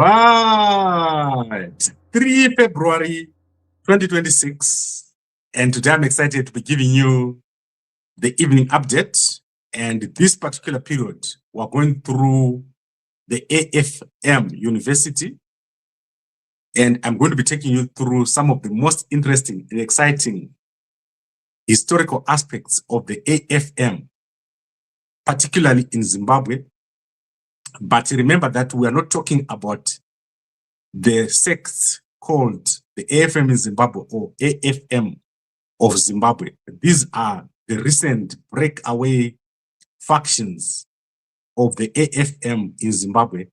Right. 3 February 2026. And today I'm excited to be giving you the evening update. And this particular period, we're going through the AFM University. And I'm going to be taking you through some of the most interesting and exciting historical aspects of the AFM, particularly in Zimbabwe. But remember that we are not talking about the sects called the AFM in Zimbabwe or AFM of Zimbabwe. These are the recent breakaway factions of the AFM in Zimbabwe.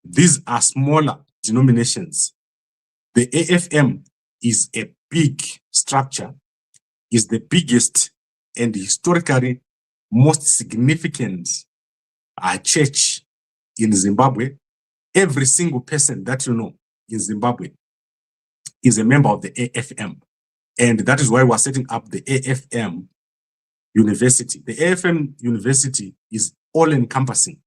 These are smaller denominations. The AFM is a big structure, is the biggest and historically most significant church in Zimbabwe. Every single person that you know in Zimbabwe is a member of the AFM. And that is why we're setting up the AFM University. The AFM University is all-encompassing,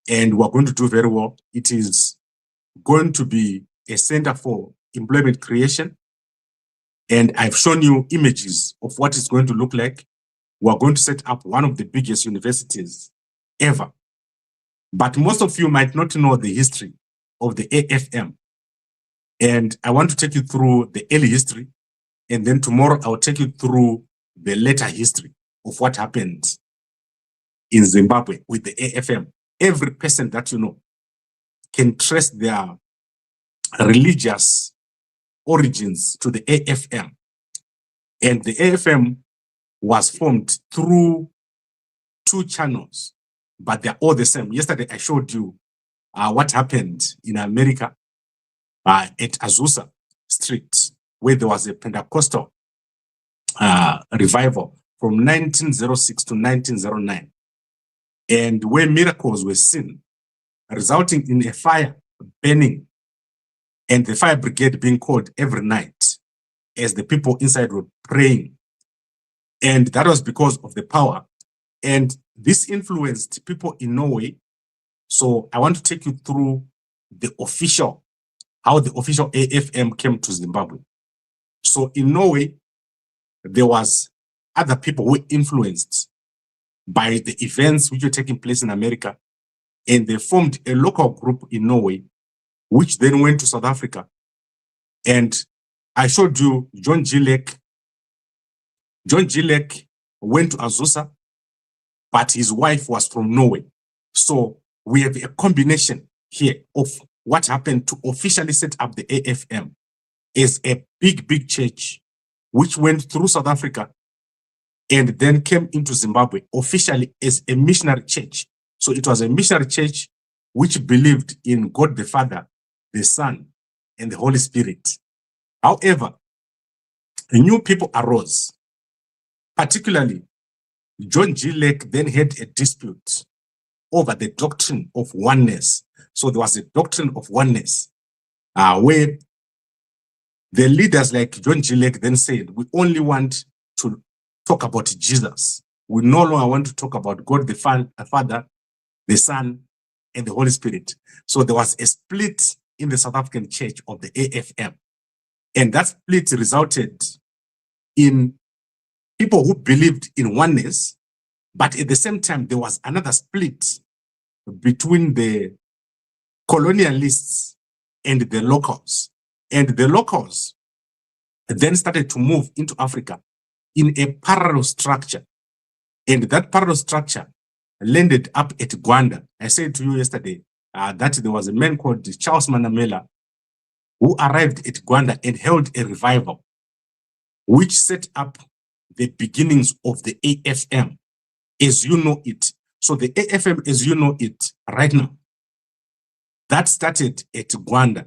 and we're going to do very well. It is going to be a center for employment creation, and I've shown you images of what it's going to look like. We're going to set up one of the biggest universities ever. But most of you might not know the history of the AFM. And I want to take you through the early history. And then tomorrow I'll take you through the later history of what happened in Zimbabwe with the AFM. Every person that you know can trace their religious origins to the AFM. And the AFM was formed through 2 channels, but they're all the same. Yesterday, I showed you what happened in America at Azusa Street, where there was a Pentecostal revival from 1906 to 1909, and where miracles were seen, resulting in a fire burning and the fire brigade being called every night as the people inside were praying. And that was because of the power. And this influenced people in Norway. So I want to take you through how the official AFM came to Zimbabwe. So in Norway, there was other people who were influenced by the events which were taking place in America. And they formed a local group in Norway, which then went to South Africa. And I showed you John G. Lake. John G. Lake went to Azusa, but his wife was from Norway. So we have a combination here of what happened to officially set up the AFM as a big, big church, which went through South Africa and then came into Zimbabwe officially as a missionary church. So it was a missionary church which believed in God the Father, the Son, and the Holy Spirit. However, new people arose, particularly John G. Lake then had a dispute over the doctrine of oneness. So there was a doctrine of oneness where the leaders like John G. Lake then said, we only want to talk about Jesus. We no longer want to talk about God the Father, the Son, and the Holy Spirit. So there was a split in the South African church of the AFM. And that split resulted in people who believed in oneness, but at the same time, there was another split between the colonialists and the locals. And the locals then started to move into Africa in a parallel structure. And that parallel structure landed up at Gwanda. I said to you yesterday that there was a man called Charles Manamela who arrived at Gwanda and held a revival, which set up the beginnings of the AFM as you know it. So the AFM as you know it right now, that started at Gwanda,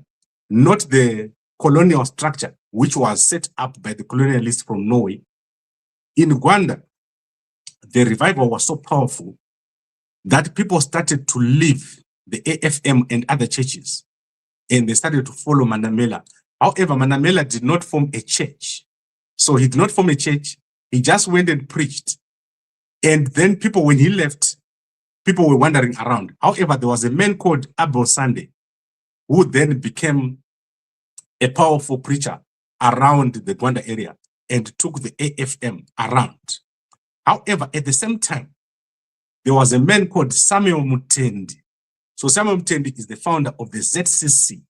not the colonial structure, which was set up by the colonialists from Norway. In Gwanda, the revival was so powerful that people started to leave the AFM and other churches, and they started to follow Manamela. However, Manamela did not form a church. So he did not form a church, He just went and preached. And then people, when he left, people were wandering around. However, there was a man called Abel Sunday who then became a powerful preacher around the Gwanda area and took the AFM around. However, at the same time, there was a man called Samuel Mutendi. So Samuel Mutendi is the founder of the ZCC.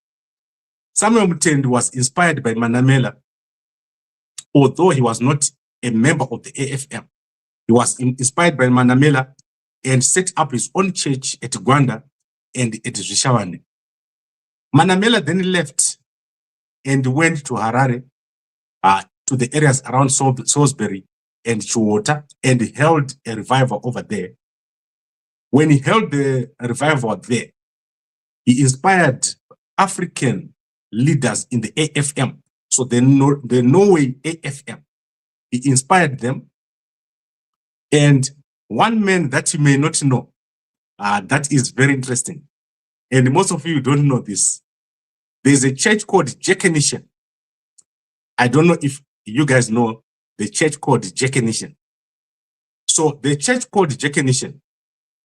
Samuel Mutendi was inspired by Manamela, although he was not a member of the AFM. He was inspired by Manamela and set up his own church at Gwanda and at Zvishamiso. Manamela then left and went to Harare, to the areas around Salisbury and Chiwota, and held a revival over there. When he held the revival there, he inspired African leaders in the AFM. So the Norway AFM. He inspired them. And one man that you may not know, that is very interesting, and most of you don't know this. There's a church called Zimbabwe. I don't know if you guys know the church called Zimbabwe. So the church called Zimbabwe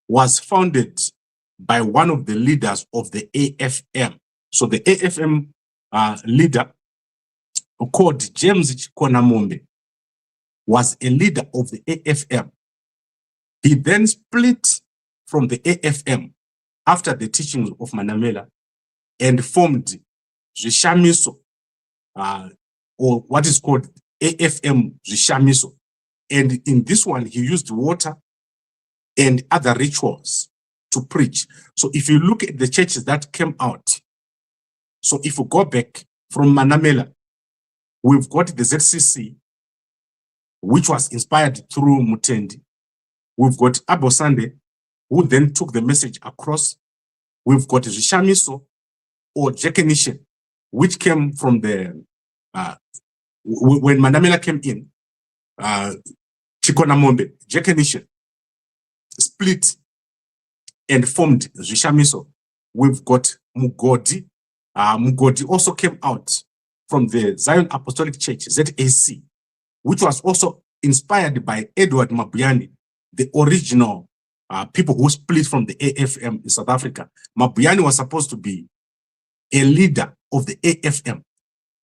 was founded by one of the leaders of the AFM. So the AFM leader called James Chikonamombe was a leader of the AFM. He then split from the AFM after the teachings of Manamela and formed Zvishamiso, or what is called AFM Zvishamiso. And in this one, he used water and other rituals to preach. So if you look at the churches that came out, so if you go back from Manamela, we've got the ZCC, which was inspired through Mutendi. We've got Abo Sunday, who then took the message across. We've got Zvishamiso or Zimbabwe, which came from the, when Manamela came in, Chikonamombe, Zimbabwe, split and formed Zvishamiso. We've got Mugodi. Mugodi also came out from the Zion Apostolic Church, ZAC, which was also inspired by Edward Mabhuyani, the original people who split from the AFM in South Africa. Mabhuyani was supposed to be a leader of the AFM,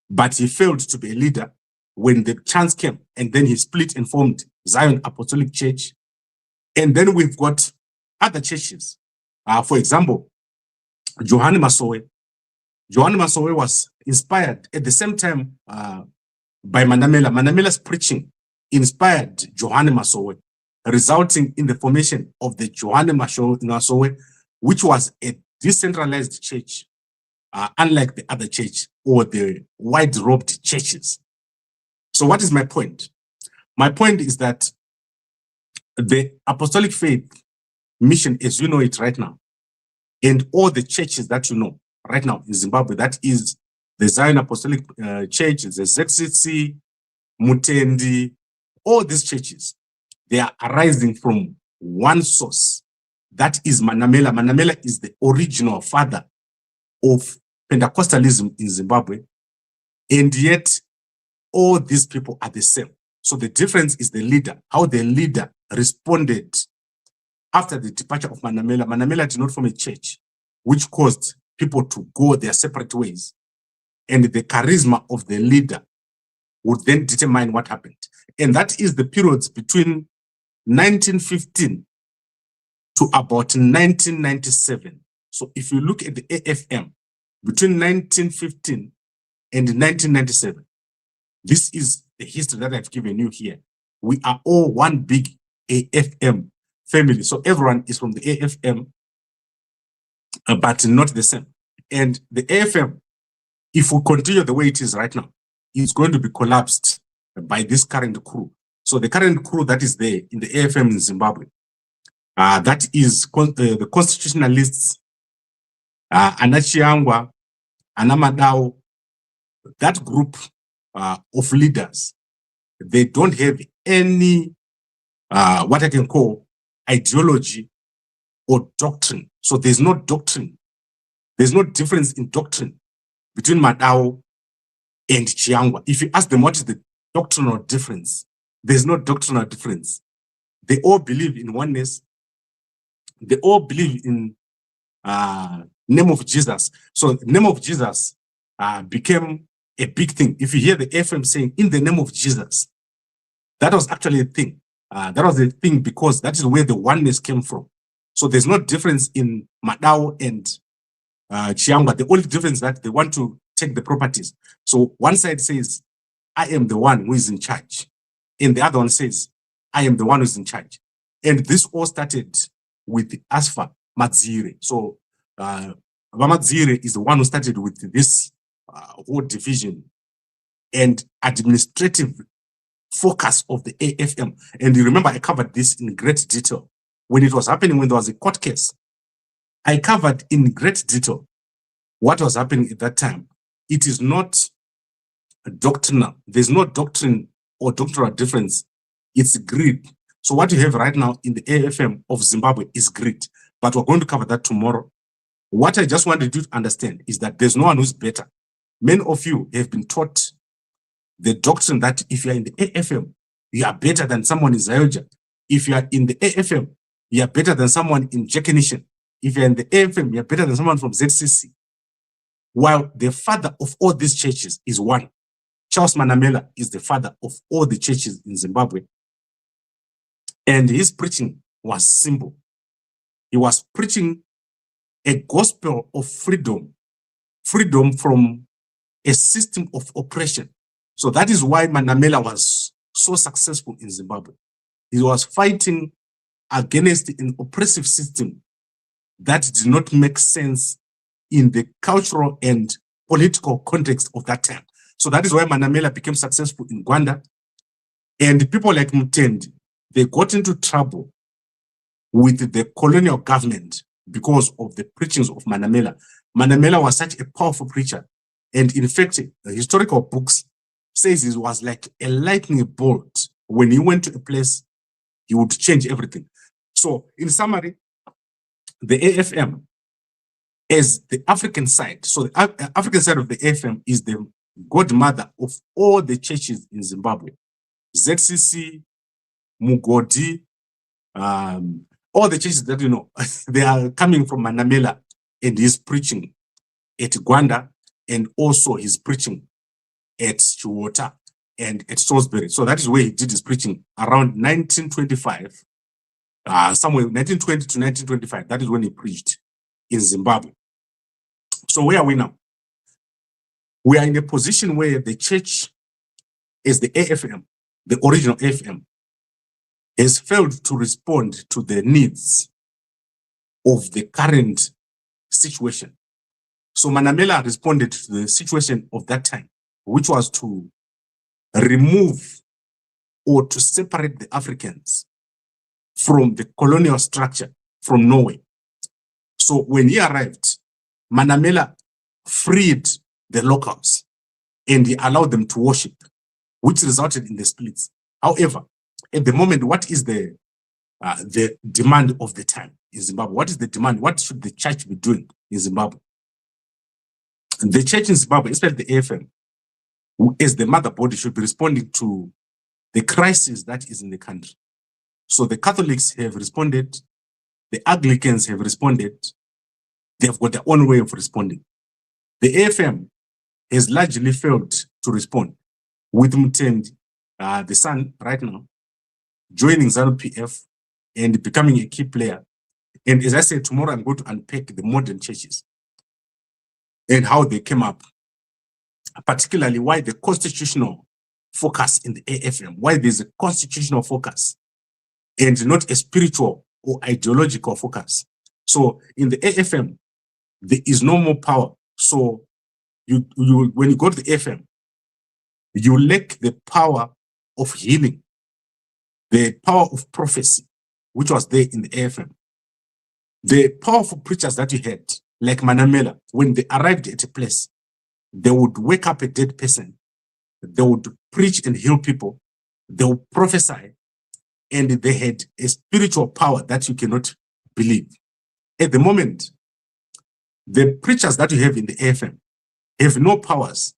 but he failed to be a leader when the chance came, and then he split and formed Zion Apostolic Church. And then we've got other churches. For example, John Masowe. John Masowe was inspired at the same time by Manamela. Manamela's preaching inspired John Masowe, resulting in the formation of the John Masowe, which was a decentralized church, unlike the other church or the wide-robed churches. So what is my point? My point is that the Apostolic Faith Mission, as you know it right now, and all the churches that you know right now in Zimbabwe, that is the Zion Apostolic Church, the ZCC, Mutendi, all these churches, they are arising from one source. That is Manamela. Manamela is the original father of Pentecostalism in Zimbabwe. And yet, all these people are the same. So the difference is the leader, how the leader responded after the departure of Manamela. Manamela did not form a church, which caused people to go their separate ways. And the charisma of the leader would then determine what happened. And that is the periods between 1915 to about 1997. So if you look at the AFM, between 1915 and 1997, this is the history that I've given you here. We are all one big AFM family. So everyone is from the AFM, but not the same. And the AFM, if we continue the way it is right now, it's going to be collapsed by this current crew. So the current crew that is there in the AFM in Zimbabwe, that is the constitutionalists, Anachiangwa, Anamadao, that group of leaders, they don't have any, what I can call ideology or doctrine. So there's no doctrine. There's no difference in doctrine between Madao and Chiangwa. If you ask them what is the doctrinal difference, There's no doctrinal difference. They all believe in oneness. They all believe in name of Jesus. So the name of Jesus became a big thing. If you hear the AFM saying in the name of Jesus, that was actually a thing. That was a thing because that is where the oneness came from. So there's no difference in Madao and Chiamba. The only difference is that they want to take the properties. So one side says, I am the one who is in charge. And the other one says, I am the one who is in charge. And this all started with Asfa Madzire. So Madzire is the one who started with this whole division and administrative focus of the AFM. And you remember I covered this in great detail when it was happening, when there was a court case. I covered in great detail what was happening at that time. It is not doctrinal. There's no doctrine or doctrinal difference. It's greed. So what you have right now in the AFM of Zimbabwe is greed. But we're going to cover that tomorrow. What I just wanted you to understand is that there's no one who's better. Many of you have been taught the doctrine that if you're in the AFM, you are better than someone in Zioja. If you are in the AFM, you are better than someone in Jekinishan. If you're in the AFM, you're better than someone from ZCC. While the father of all these churches is one. Charles Manamela is the father of all the churches in Zimbabwe. And his preaching was simple. He was preaching a gospel of freedom, freedom from a system of oppression. So that is why Manamela was so successful in Zimbabwe. He was fighting against an oppressive system that did not make sense in the cultural and political context of that time. So that is why Manamela became successful in Rwanda. And people like Mutendi, they got into trouble with the colonial government because of the preachings of Manamela. Manamela was such a powerful preacher. And in fact, the historical books says it was like a lightning bolt. When he went to a place, he would change everything. So in summary, the AFM is the African side. So the African side of the AFM is the godmother of all the churches in Zimbabwe. ZCC, Mugodi, all the churches that you know, they are coming from Manamela and his preaching at Rwanda and also his preaching at Chiwota and at Salisbury. So that is where he did his preaching around 1925, somewhere 1920 to 1925. That is when he preached in Zimbabwe. So where are we now? We are in a position where the church is the AFM, the original AFM, has failed to respond to the needs of the current situation. So Manamela responded to the situation of that time, which was to remove or to separate the Africans from the colonial structure from Norway. So when he arrived, Manamela freed the locals and he allowed them to worship, which resulted in the splits. However, at the moment, what is the demand of the time in Zimbabwe? What is the demand? What should the church be doing in Zimbabwe? And the church in Zimbabwe, especially the AFM, who is the mother body, should be responding to the crisis that is in the country. So the Catholics have responded, the Anglicans have responded, they've got their own way of responding. The AFM has largely failed to respond, with Mutendi, the son right now, joining ZANU-PF and becoming a key player. And as I said, tomorrow I'm going to unpack the modern churches and how they came up, particularly why the constitutional focus in the AFM, why there's a constitutional focus and not a spiritual or ideological focus. So in the AFM, there is no more power. So when you go to the AFM, you lack the power of healing, the power of prophecy, which was there in the AFM. The powerful preachers that you had, like Manamela, when they arrived at a place, they would wake up a dead person, they would preach and heal people, they would prophesy, and they had a spiritual power that you cannot believe. At the moment, the preachers that you have in the AFM have no powers.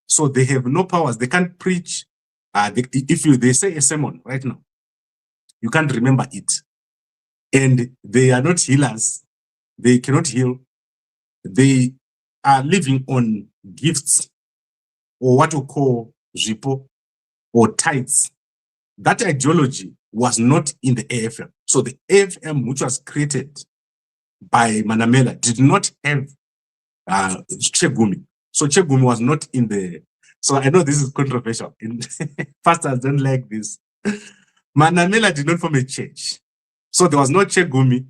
So they have no powers. They can't preach if they say a sermon right now, you can't remember it. And they are not healers. They cannot heal. They are living on gifts, or what we call zvipo, or tithes. That ideology was not in the AFM. So the AFM, which was created by Manamela, did not have Chegumi. So Chegumi was not in the... So I know this is controversial. Pastors don't like this. Manamela did not form a church. So there was no Chegumi.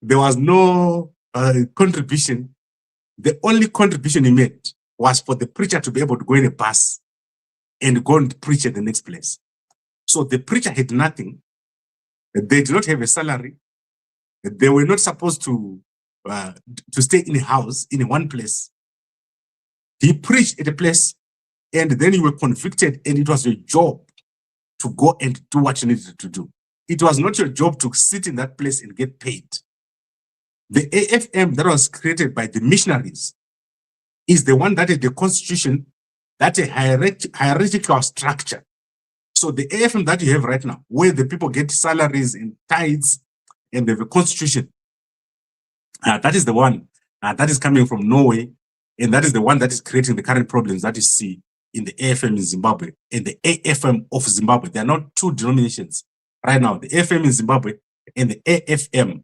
There was no contribution. The only contribution he made was for the preacher to be able to go in a bus and go and preach at the next place. So the preacher had nothing. They did not have a salary. They were not supposed to stay in a house, in one place. He preached at a place, and then you were convicted, and it was your job to go and do what you needed to do. It was not your job to sit in that place and get paid. The AFM that was created by the missionaries is the one that is the constitution, that's a hierarchical structure. So the AFM that you have right now, where the people get salaries and tithes, and they have a constitution, that is the one that is coming from Norway, and that is the one that is creating the current problems that you see in the AFM in Zimbabwe and the AFM of Zimbabwe. There are not two denominations right now, the AFM in Zimbabwe and the AFM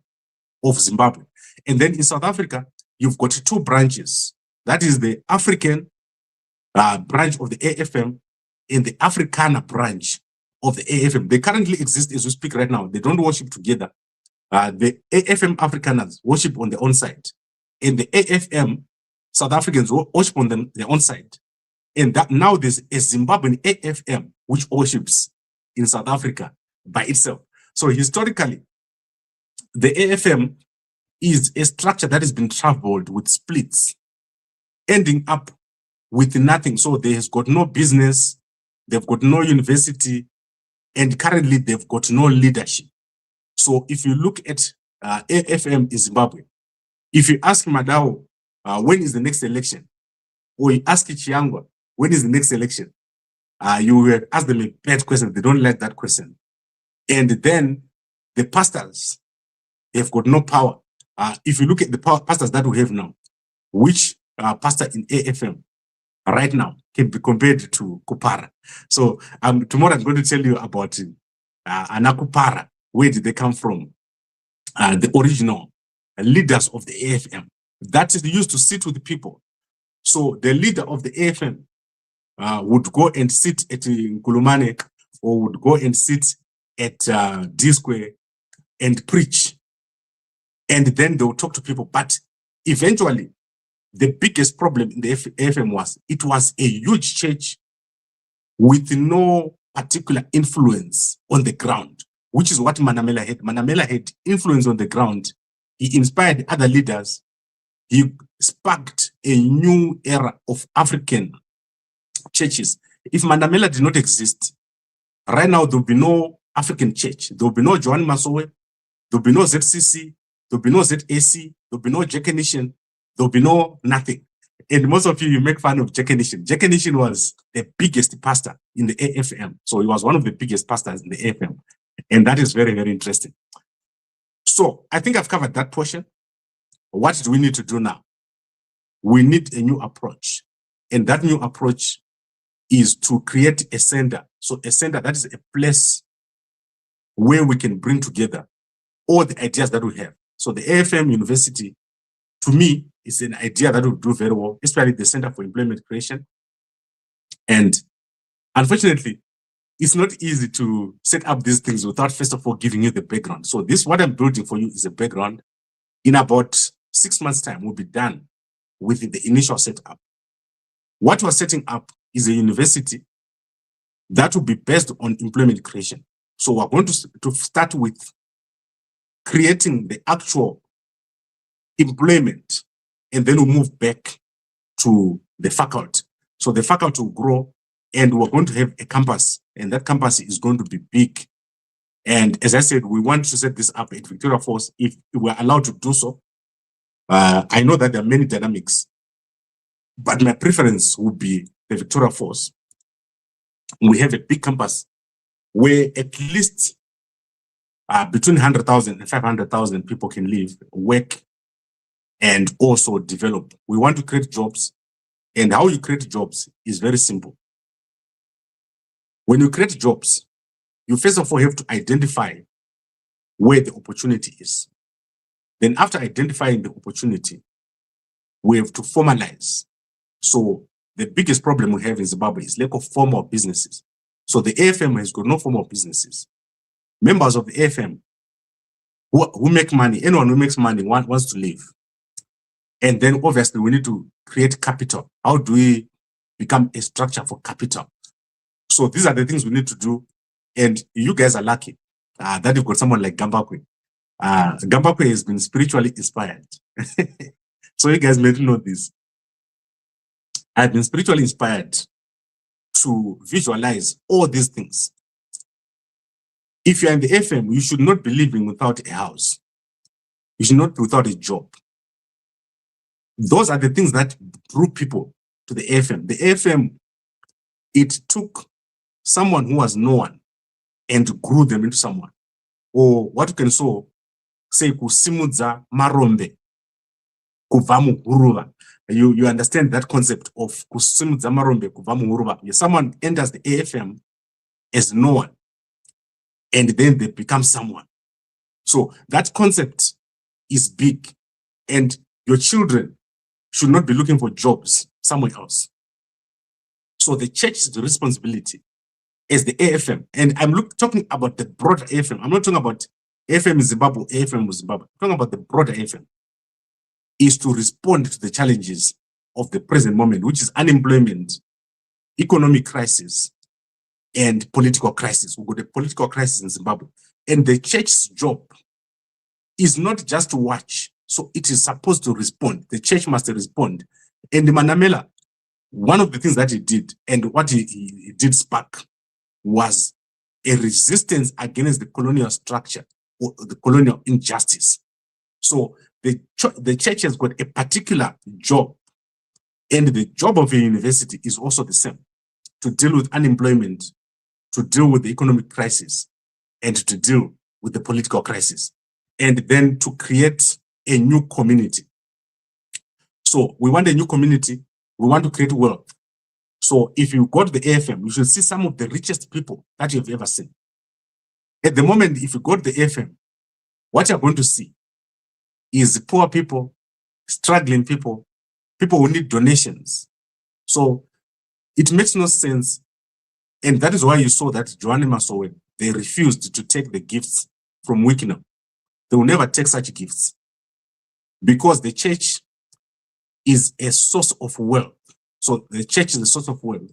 of Zimbabwe. And then in South Africa, you've got two branches. That is the African branch of the AFM and the Afrikaner branch of the AFM. They currently exist as we speak right now. They don't worship together. The AFM Afrikaners worship on their own side, and the AFM South Africans worship on their own side. And that now there's a Zimbabwean AFM which worships in South Africa by itself. So historically, the AFM is a structure that has been traveled with splits, ending up with nothing. So they has got no business, they've got no university, and currently they've got no leadership. So if you look at AFM in Zimbabwe, if you ask Madao, when is the next election? Or you ask Chiangwa, when is the next election? You will ask them a bad question. They don't like that question. And then the pastors, they've got no power. If you look at the pastors that we have now, which pastor in AFM right now can be compared to Kupara. So tomorrow I'm going to tell you about Anakupara. Where did they come from? The original leaders of the AFM. That is used to sit with the people. So the leader of the AFM would go and sit at Nkulumane, or would go and sit at D Square and preach. And then they would talk to people. But eventually, the biggest problem in the AFM was, it was a huge church with no particular influence on the ground, which is what Manamela had. Manamela had influence on the ground. He inspired other leaders. He sparked a new era of African churches. If Manamela did not exist, right now there will be no African church. There will be no Joan Masowe. There will be no ZCC. There will be no ZAC. There will be no Jack Nation. There will be no nothing. And most of you make fun of Jack Nation. Jack Nation was the biggest pastor in the AFM. So he was one of the biggest pastors in the AFM. And that is very, very interesting. So I think I've covered that portion. What do we need to do now? We need a new approach. And that new approach is to create a center. So a center, that is a place where we can bring together all the ideas that we have. So the AFM University, to me, is an idea that will do very well, especially the Center for Employment Creation. And unfortunately, it's not easy to set up these things without, first of all, giving you the background. So this, what I'm building for you, is a background. In about 6 months' time, we'll be done with the initial setup. What we're setting up is a university that will be based on employment creation. So we're going to start with creating the actual employment, and then we'll move back to the faculty. So the faculty will grow, and we're going to have a campus, and that campus is going to be big. And as I said, we want to set this up at Victoria Falls if we're allowed to do so. I know that there are many dynamics, but my preference would be the Victoria Falls. we have a big campus where at least between 100,000 and 500,000 people can live, work, and also develop. We want to create jobs. And how you create jobs is very simple. When you create jobs, you first of all have to identify where the opportunity is. Then after identifying the opportunity, we have to formalize. So the biggest problem we have in Zimbabwe is lack of formal businesses. So the AFM has got no formal businesses. Members of the AFM who make money, anyone who makes money wants to live. And then obviously we need to create capital. How do we become a structure for capital? So these are the things we need to do. And you guys are lucky that you've got someone like Gambakwe. Gambakwe has been spiritually inspired. So you guys may know this. I've been spiritually inspired to visualize all these things. If you're in the FM, you should not be living without a house. You should not be without a job. Those are the things that drew people to the AFM. The AFM, it took someone who was no one and grew them into someone. Or what you can say, kusimudza marombe, kuvamu huruva. You understand that concept of kusimudza marombe, kuvamu huruva. Someone enters the AFM as no one, and then they become someone. So that concept is big, and your children should not be looking for jobs somewhere else. So the church's responsibility as the AFM, and I'm talking about the broader AFM. I'm not talking about AFM in Zimbabwe, AFM in Zimbabwe. I'm talking about the broader AFM, is to respond to the challenges of the present moment, which is unemployment, economic crisis, and political crisis. We've got a political crisis in Zimbabwe. And the church's job is not just to watch. So it is supposed to respond. The church must respond. And Manamela, one of the things that he did, and what he did spark, was a resistance against the colonial structure or the colonial injustice. So the church has got a particular job, and the job of a university is also the same, to deal with unemployment, to deal with the economic crisis, and to deal with the political crisis, and then to create a new community. So we want a new community, we want to create wealth. So if you go to the AFM, you should see some of the richest people that you've ever seen. At the moment, if you go to the AFM, what you're going to see is poor people, struggling people, people who need donations. So it makes no sense. And that is why you saw that Johannesburg, they refused to take the gifts from Wickenow. They will never take such gifts, because the church is a source of wealth. So the church is a source of wealth.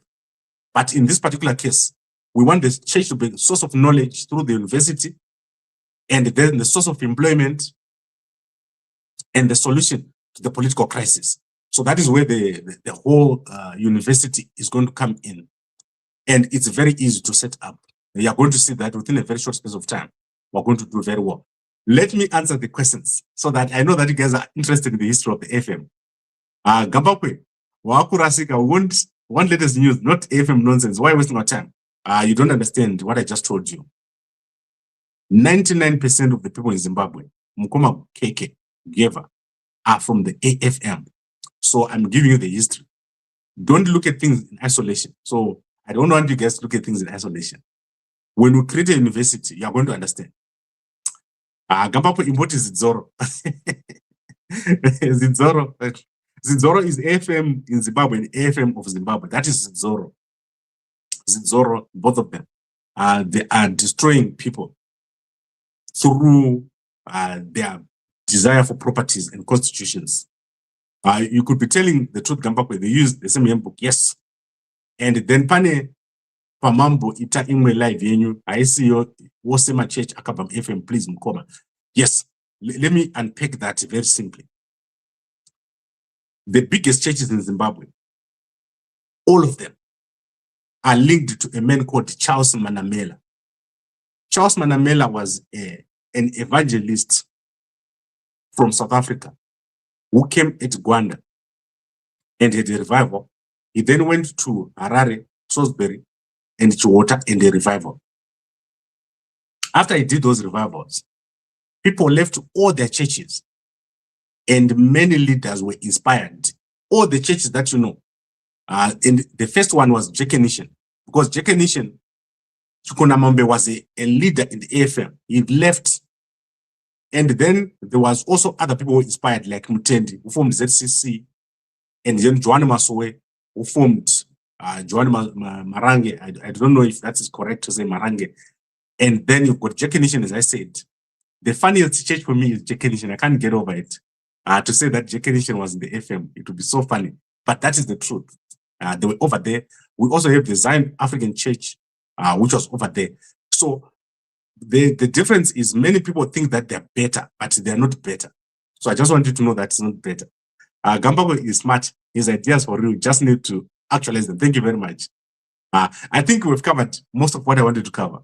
But in this particular case, we want the church to be a source of knowledge through the university, and then the source of employment, and the solution to the political crisis. So that is where the whole university is going to come in. And it's very easy to set up. You are going to see that within a very short space of time, we're going to do very well. Let me answer the questions so that I know that you guys are interested in the history of the AFM. Gambakwe, Wakurasika, won't let us news, not AFM nonsense. Why wasting our time? You don't understand what I just told you. 99% of the people in Zimbabwe, Mukoma Keke, Geva, are from the AFM. So I'm giving you the history. Don't look at things in isolation. So I don't want you guys to look at things in isolation. When we create a university, you are going to understand. Gambapo Imboti Zidzoro. Zidzoro. Zidzoro is AFM in Zimbabwe and AFM of Zimbabwe. That is Zidzoro. Zidzoro, both of them. They are destroying people through their desire for properties and constitutions. You could be telling the truth, Gambakwe, they use the same book, yes. And then pane pamambo ita imwe live yenyu, I see your Wosema Church Akabam FM, please mkoma. Yes, let me unpack that very simply. The biggest churches in Zimbabwe, all of them are linked to a man called Charles Manamela. Charles Manamela was an evangelist from South Africa who came at Gwanda and had a revival. He then went to Harare, Salisbury, and Chiwota and the revival. After he did those revivals, people left all their churches and many leaders were inspired. All the churches that you know. And the first one was Chikonamombe, because Chikonamombe was a leader in the AFM. He left. And then there was also other people who were inspired, like Mutendi, who formed ZCC, and then Joan Masowe, who formed Joan Marange. I don't know if that is correct to say Marange. And then you've got Chikonamombe, as I said. The funniest church for me is Chikonamombe. I can't get over it. To say that Chikonamombe was in the FM, it would be so funny. But that is the truth. They were over there. We also have the Zion African Church, which was over there. So the difference is many people think that they're better, but they're not better. So I just want you to know that it's not better. Gambabo is smart. His ideas for real. Just need to actualize them. Thank you very much. I think we've covered most of what I wanted to cover.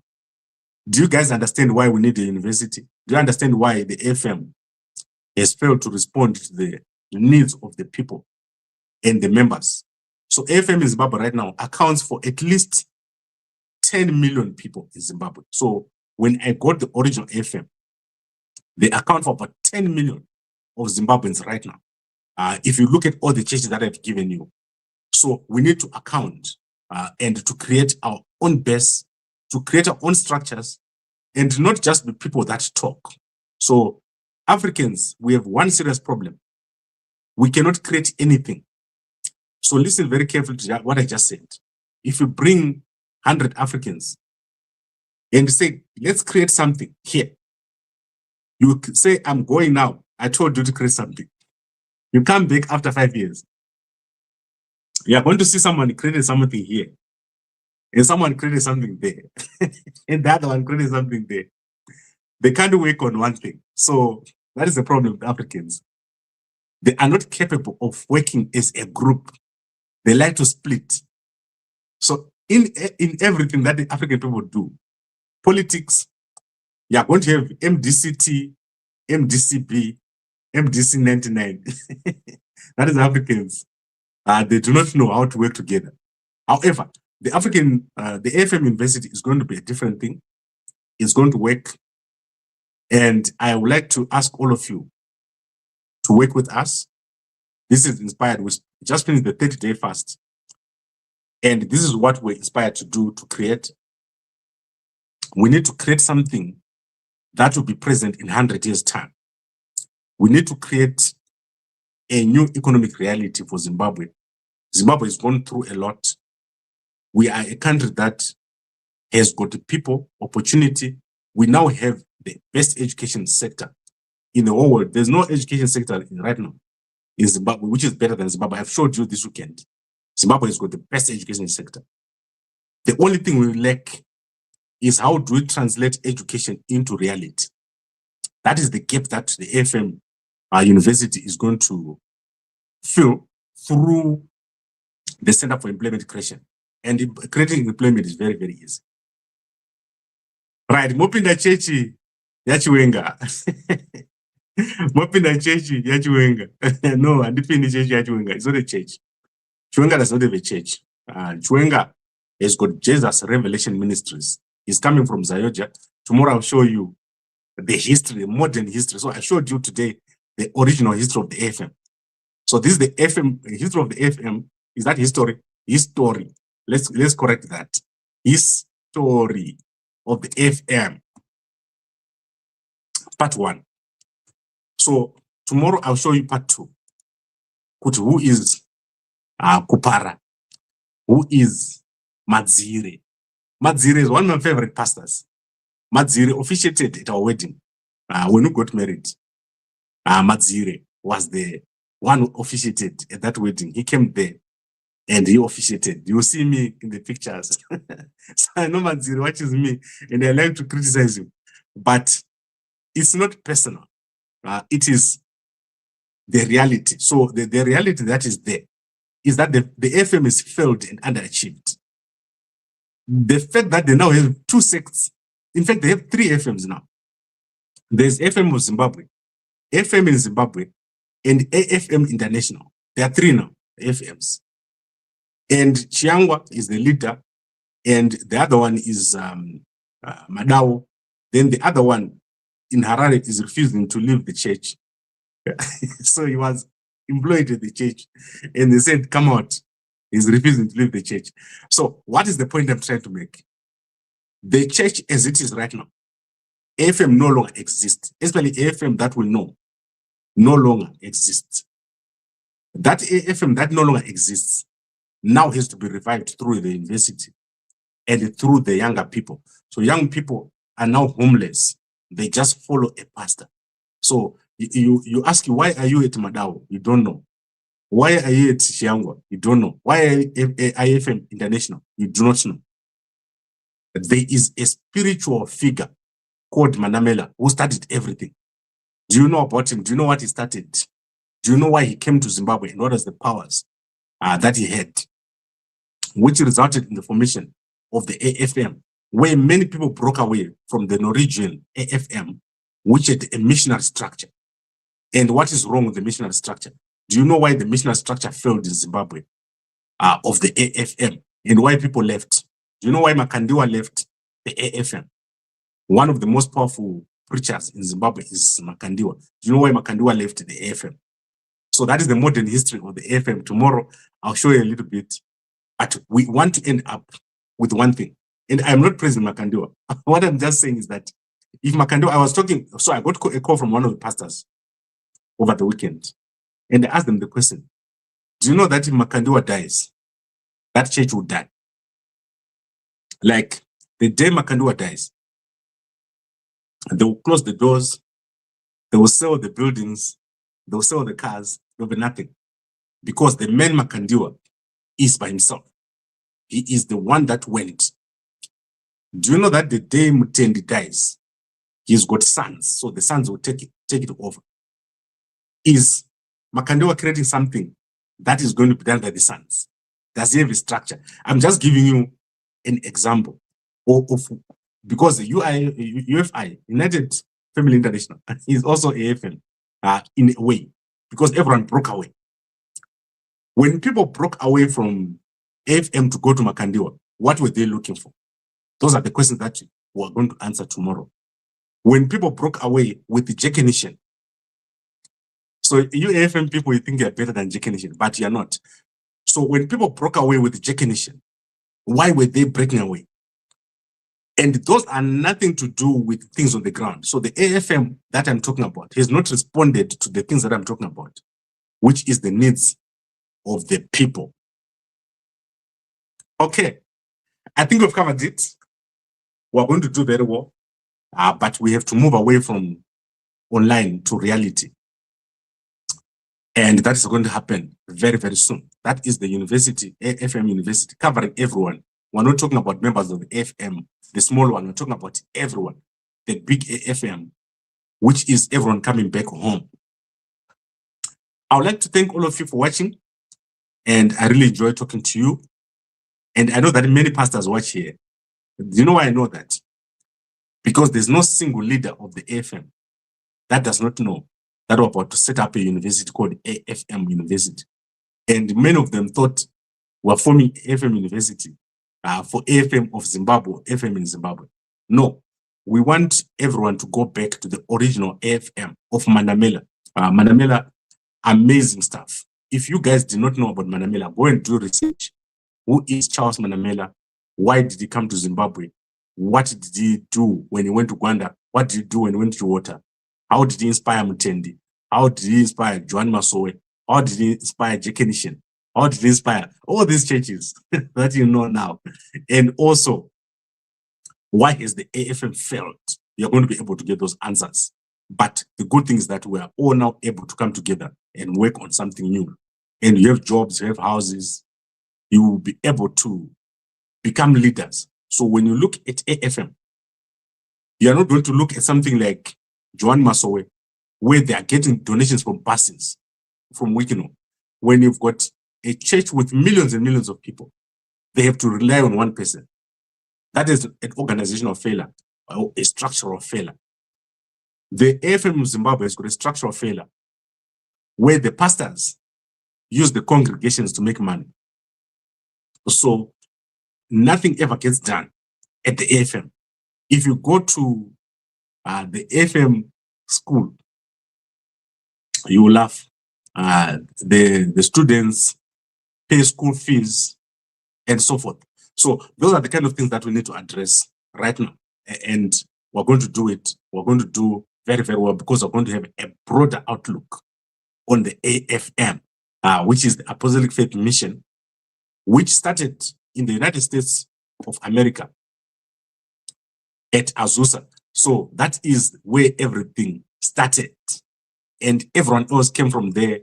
Do you guys understand why we need a university? Do you understand why the AFM has failed to respond to the needs of the people and the members? So AFM in Zimbabwe right now accounts for at least 10 million people in Zimbabwe. So when I got the original AFM, they account for about 10 million of Zimbabweans right now. If you look at all the churches that I've given you. So we need to account and to create our own base, to create our own structures, and not just be people that talk. So Africans, we have one serious problem. We cannot create anything. So listen very carefully to what I just said. If you bring 100 Africans and say, let's create something here. You say, I'm going now. I told you to create something. You come back after 5 years. You are going to see someone created something here. And someone created something there. And the other one created something there. They can't work on one thing. So that is the problem with Africans. They are not capable of working as a group. They like to split. So in everything that the African people do, politics, you are going to have MDCT, MDCB, MDC 99. That is Africans. They do not know how to work together. However, the AFM University is going to be a different thing. It's going to work. And I would like to ask all of you to work with us. This is inspired. We just finished the 30-day fast. And this is what we're inspired to do, to create. We need to create something that will be present in 100 years' time. We need to create a new economic reality for Zimbabwe. Zimbabwe has gone through a lot. We are a country that has got the people, opportunity. We now have the best education sector in the whole world. There's no education sector right now in Zimbabwe, which is better than Zimbabwe. I've showed you this weekend. Zimbabwe has got the best education sector. The only thing we lack is how do we translate education into reality? That is the gap that the AFM University is going to fill through the Center for Employment Creation. And creating employment is very, very easy. Right, Mopinda Chechi Yachiwenga. Mopinda Chechi Yachiwenga. No, and Dipini Chechi Yachiwenga. It's not a church. Chiwenga does not have a church. Chiwenga has got Jesus Revelation Ministries. He's coming from Zayoja. Tomorrow I'll show you the history, the modern history. So I showed you today the original history of the AFM. So this is the FM, history of the AFM. Is that history? History. Let's correct that. History of the AFM. Part 1. So tomorrow I'll show you part 2. Who is Kupara? Who is Madzire? Madzire is one of my favorite pastors. Madzire officiated at our wedding when we got married. Madzire was the one who officiated at that wedding. He came there and he officiated. You see me in the pictures. So I know Madzire watches me and I like to criticize him. But it's not personal. It is the reality. So the reality that is there is that the AFM is failed and underachieved. The fact that they now have 2 sects, in fact, they have 3 AFMs now. There's AFM of Zimbabwe, AFM in Zimbabwe, and AFM International. There are 3 now, AFMs. And Chiangwa is the leader. and the other one is Madao. Then the other one in Harare is refusing to leave the church. So he was employed at the church, and they said, come out. He's refusing to leave the church. So what is the point I'm trying to make? The church as it is right now, AFM no longer exists, especially AFM that we know, no longer exists. That AFM that no longer exists now has to be revived through the university and through the younger people. So young people are now homeless. They just follow a pastor. So you ask, why are you at Madao? You don't know. Why are you at Shiangwa? You don't know. Why are you at AFM International? You do not know. There is a spiritual figure called Manamela who started everything. Do you know about him? Do you know what he started? Do you know why he came to Zimbabwe and what was the powers that he had, which resulted in the formation of the AFM, where many people broke away from the Norwegian AFM, which had a missionary structure. And what is wrong with the missionary structure? Do you know why the missionary structure failed in Zimbabwe of the AFM and why people left? Do you know why Makandiwa left the AFM? One of the most powerful preachers in Zimbabwe is Makandiwa. Do you know why Makandiwa left the AFM? So that is the modern history of the AFM. Tomorrow, I'll show you a little bit. But we want to end up with one thing. And I'm not praising Makandiwa. What I'm just saying is that if Makandiwa, I was talking, so I got a call from one of the pastors over the weekend. And I asked them the question, do you know that if Makandiwa dies, that church will die? Like the day Makandiwa dies, they will close the doors, they will sell the buildings, they will sell the cars, there will be nothing. Because the man Makandiwa is by himself. He is the one that went. Do you know that the day Mutendi dies, he's got sons, so the sons will take it over. Is Makandiwa creating something that is going to be done by the sons? Does he have a structure? I'm just giving you an example of because the UFI, United Family International, is also AFM in a way, because everyone broke away. When people broke away from AFM to go to Makandiwa, what were they looking for? Those are the questions that we are going to answer tomorrow. When people broke away with the Jekenation, so you AFM people, you think you're better than Jekenation, but you're not. So when people broke away with the Jekenation, why were they breaking away? And those are nothing to do with things on the ground. So the AFM that I'm talking about has not responded to the things that I'm talking about, which is the needs of the people. Okay, I think we've covered it. We're going to do very well, but we have to move away from online to reality. And that is going to happen very, very soon. That is the university, AFM University, covering everyone. We're not talking about members of the AFM, the small one. We're talking about everyone, the big AFM, which is everyone coming back home. I would like to thank all of you for watching. And I really enjoy talking to you. And I know that many pastors watch here. Do you know why I know that? Because there's no single leader of the AFM that does not know that we're about to set up a university called AFM University. And many of them thought we're forming AFM University for AFM of Zimbabwe, AFM in Zimbabwe. No, we want everyone to go back to the original AFM of Manamela. Manamela, amazing stuff. If you guys did not know about Manamela, go and do research. Who is Charles Manamela? Why did he come to Zimbabwe? What did he do when he went to Uganda? What did he do when he went to water? How did he inspire Mutendi? How did he inspire Joan Masowe? How did he inspire Jekenation? How did he inspire all these churches that you know now? And also, why has the AFM failed? You're going to be able to get those answers. But the good thing is that we are all now able to come together and work on something new. And you have jobs, you have houses, you will be able to become leaders. So when you look at AFM, you are not going to look at something like Joan Masowe, where they are getting donations from buses, from Wikino. When you've got a church with millions and millions of people, they have to rely on one person. That is an organizational failure or a structural failure. The AFM of Zimbabwe has got a structural failure where the pastors use the congregations to make money. So nothing ever gets done at the AFM. If you go to the AFM school, you will laugh. The students pay school fees and so forth. So those are the kind of things that we need to address right now. And we're going to do it. We're going to do very, very well, because we're going to have a broader outlook on the AFM, which is the Apostolic Faith Mission, which started in the United States of America at Azusa. So that is where everything started. And everyone else came from there.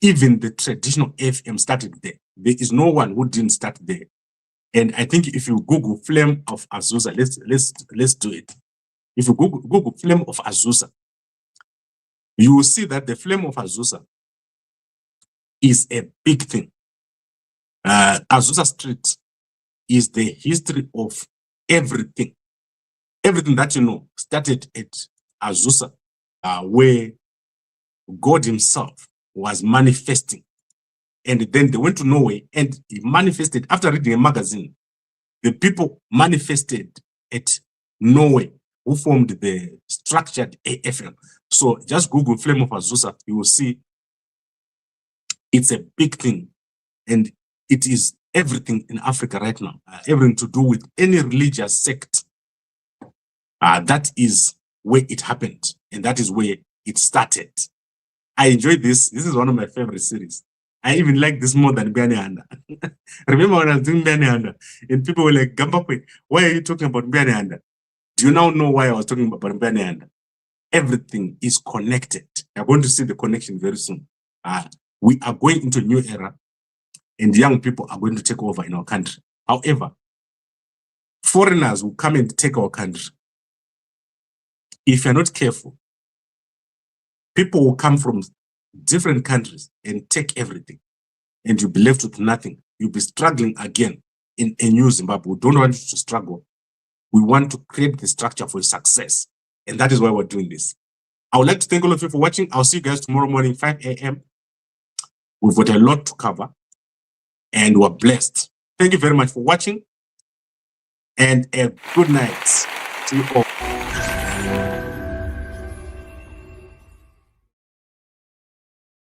Even the traditional AFM started there. There is no one who didn't start there. And I think if you Google Flame of Azusa, let's do it. If you Google Flame of Azusa, you will see that the Flame of Azusa is a big thing. Azusa Street is the history of everything. Everything that you know started at Azusa, where God himself was manifesting. And then they went to Norway and he manifested. After reading a magazine, the people manifested at Norway, who formed the structured AFM. So just Google Flame of Azusa, you will see it's a big thing. And it is everything in Africa right now, everything to do with any religious sect. That is where it happened, and that is where it started. I enjoyed this. This is one of my favorite series. I even like this more than Mabhuyani. Remember when I was doing Mabhuyani, and people were like, Gambapwe, why are you talking about Mabhuyani? Do you now know why I was talking about Mabhuyani? Everything is connected. You're going to see the connection very soon. We are going into a new era, and young people are going to take over in our country. However, foreigners will come and take our country. If you're not careful, people will come from different countries and take everything, and you'll be left with nothing. You'll be struggling again in a new Zimbabwe. We don't want you to struggle. We want to create the structure for success, and that is why we're doing this. I would like to thank all of you for watching. I'll see you guys tomorrow morning, 5 a.m. We've got a lot to cover, and we're blessed. Thank you very much for watching, and a good night to you all.